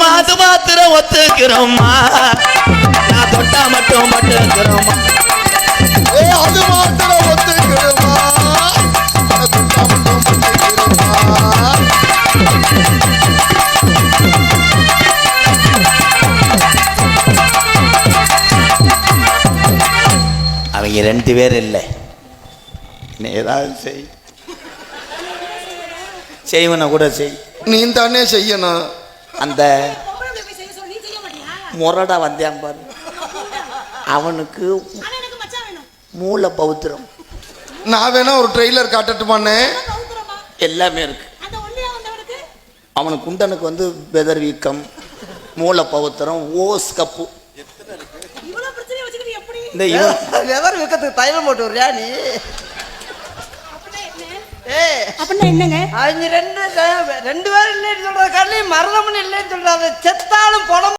மாத்து மாத்திரம் ஒத்துக்கிறோம்மா நான் தொட்டா மட்டும் பட்டுக்கிறோம்மா அது மாத்திரம் ஒத்துக்கிறோமா தொட்டா மட்டும் பட்டுக்கிறோமா அவங்க 2 பேர் இல்லை நீ ஏதாவது செய்வன கூட செய் நீ தானே செய்யணும் அந்த முரடா வந்தேன் பாரு அவனுக்கு மூளை பௌத்திரம் நான் வேணா ஒரு ட்ரெய்லர் காட்டட்டுமானே எல்லாமே இருக்கு அவனுக்கு குண்டனுக்கு வந்து வெதர் வீக்கம் மூளை பௌத்திரம் ஓஸ் கப்பு இந்த வெதர் வீக்கத்துக்கு தைலம் போட்டு வர்றியா நீ அப்படின்னா என்னங்க அவங்க 2 பேரும் இல்லைன்னு சொல்ற காரணம் மரணம்னு இல்லைன்னு சொல்றாங்க செத்தாலும் பணம்